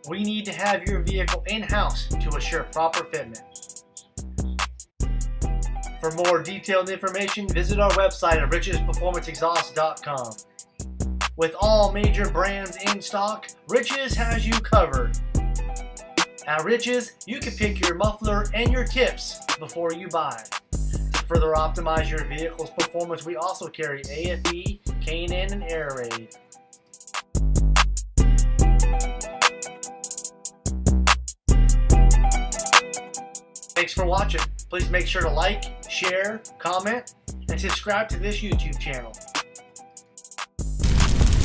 We need to have your vehicle in-house to assure proper fitment. For more detailed information, visit our website at richsperformanceexhaust.com. With all major brands in stock, Rich's has you covered. At Rich's, you can pick your muffler and your tips before you buy. To further optimize your vehicle's performance, we also carry AFE, K&N, and Air Raid. Thanks for watching. Please make sure to like, share, comment, and subscribe to this YouTube channel.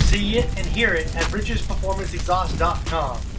See it and hear it at richsperformanceexhaust.com.